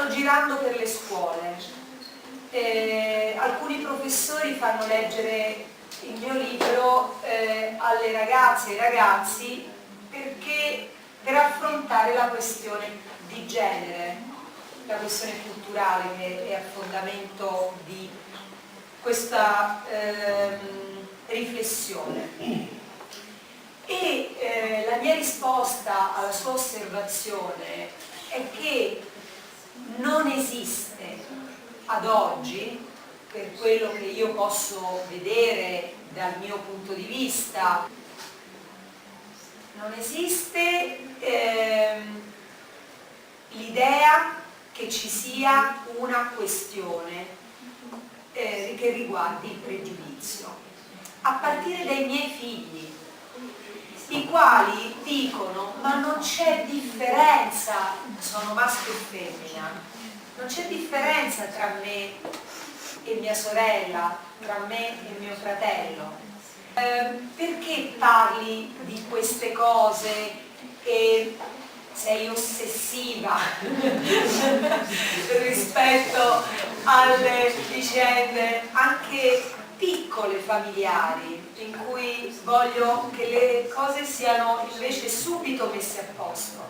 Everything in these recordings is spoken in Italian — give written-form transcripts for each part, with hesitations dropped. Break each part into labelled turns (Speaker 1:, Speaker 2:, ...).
Speaker 1: girando per le scuole. Alcuni professori fanno leggere il mio libro alle ragazze e ai ragazzi per affrontare la questione di genere, la questione culturale che è a fondamento di questa riflessione. E la mia risposta alla sua osservazione è che non esiste ad oggi, per quello che io posso vedere dal mio punto di vista, non esiste l'idea che ci sia una questione che riguardi il pregiudizio, a partire dai miei figli, i quali dicono: ma non c'è differenza, sono maschio e femmina, non c'è differenza tra me e mia sorella, tra me e mio fratello. Perché parli di queste cose e sei ossessiva rispetto alle vicende anche piccole familiari, in cui voglio che le cose siano invece subito messe a posto.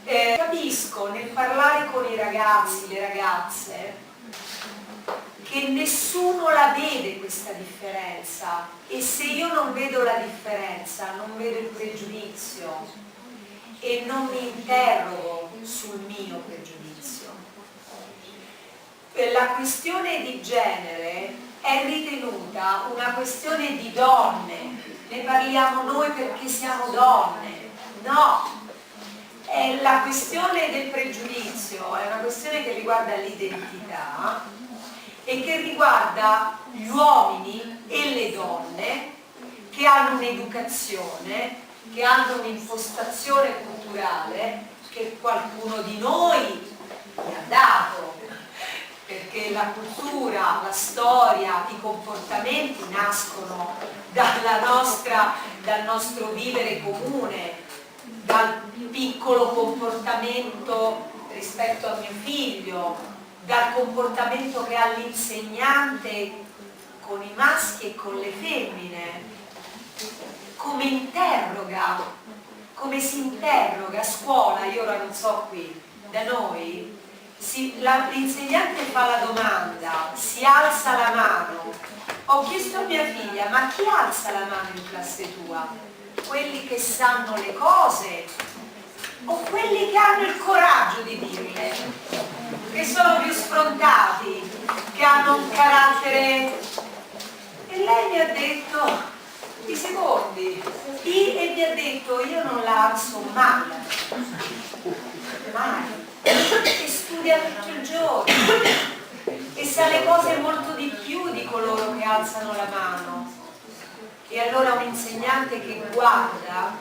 Speaker 1: Capisco nel parlare con i ragazzi, le ragazze, che nessuno la vede questa differenza, e se io non vedo la differenza, non vedo il pregiudizio e non mi interrogo sul mio pregiudizio. La questione di genere è ritenuta una questione di donne, ne parliamo noi perché siamo donne. No, è la questione del pregiudizio, è una questione che riguarda l'identità e che riguarda gli uomini e le donne che hanno un'educazione, che hanno un'impostazione culturale che qualcuno di noi gli ha dato, perché la cultura, la storia, i comportamenti nascono dal nostro vivere comune, dal piccolo comportamento rispetto a mio figlio, dal comportamento che ha l'insegnante con i maschi e con le femmine, come interroga, come si interroga a scuola. Io ora non so qui, da noi, l'insegnante fa la domanda, si alza la mano. Ho chiesto a mia figlia: ma chi alza la mano in classe tua? Quelli che sanno le cose o quelli che hanno il coraggio di dirle, che sono più sfrontati, che hanno un carattere? E lei mi ha detto i secondi, e mi ha detto: io non la alzo mai, mai, e studia tutto il giorno e sa le cose molto di più di coloro che alzano la mano. E allora un insegnante che guarda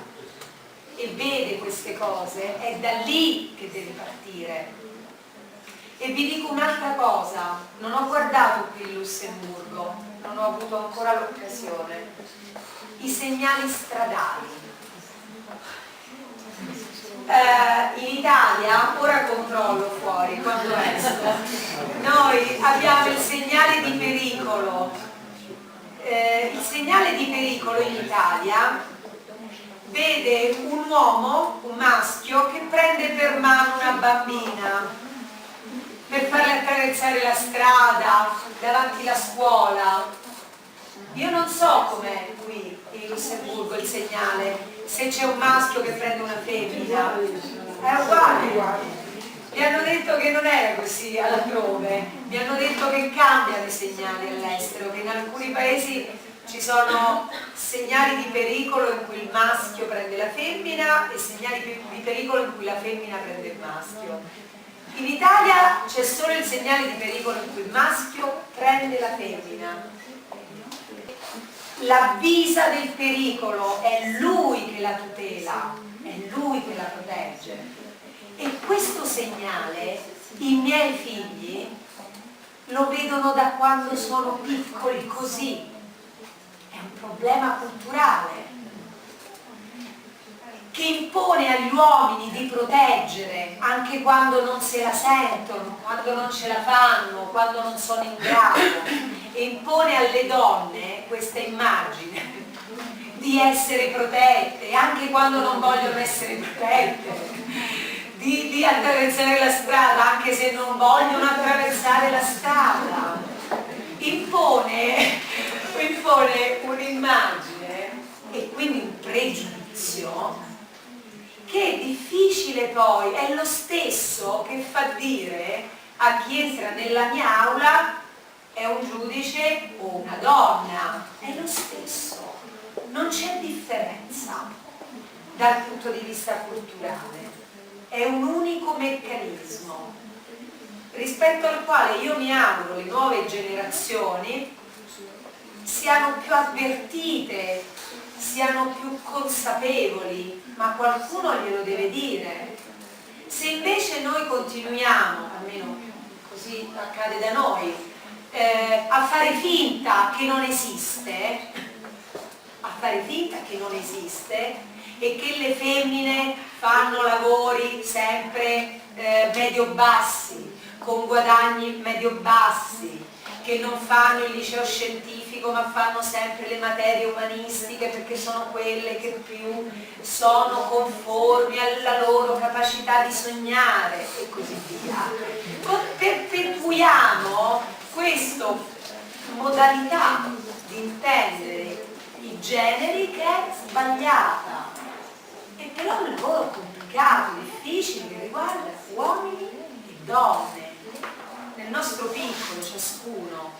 Speaker 1: e vede queste cose è da lì che deve partire. E vi dico un'altra cosa: non ho guardato qui in Lussemburgo, non ho avuto ancora l'occasione, i segnali stradali. In Italia, ora controllo fuori quando esco, noi abbiamo il segnale di pericolo. Il segnale di pericolo in Italia vede un uomo, un maschio, che prende per mano una bambina per farle attraversare la strada davanti alla scuola. Io non so com'è qui in Lussemburgo il segnale, se c'è un maschio che prende una femmina, è uguale. Mi hanno detto che non era così altrove, mi hanno detto che cambiano i segnali all'estero, che in alcuni paesi ci sono segnali di pericolo in cui il maschio prende la femmina e segnali di pericolo in cui la femmina prende il maschio. In Italia c'è solo il segnale di pericolo in cui il maschio prende la femmina. L'avvisa del pericolo, è lui che la tutela, è lui che la protegge. E questo segnale i miei figli lo vedono da quando sono piccoli così. È un problema culturale che impone agli uomini di proteggere anche quando non se la sentono, quando non ce la fanno, quando non sono in grado, e impone alle donne questa immagine di essere protette anche quando non vogliono essere protette, di attraversare la strada anche se non vogliono attraversare la strada. Impone un'immagine e quindi un pregiudizio che è difficile poi, è lo stesso che fa dire a chi entra nella mia aula è un giudice o una donna, è lo stesso, non c'è differenza dal punto di vista culturale, è un unico meccanismo rispetto al quale io mi auguro le nuove generazioni siano più avvertite, siano più consapevoli, ma qualcuno glielo deve dire. Se invece noi continuiamo, almeno così accade da noi, a fare finta che non esiste, e che le femmine fanno lavori sempre medio-bassi, con guadagni medio-bassi, che non fanno il liceo scientifico ma fanno sempre le materie umanistiche perché sono quelle che più sono conformi alla loro capacità di sognare e così via. Perpetuiamo questa modalità di intendere i generi che è sbagliata, e però è un lavoro complicato, difficile, che riguarda uomini e donne. Nel nostro piccolo ciascuno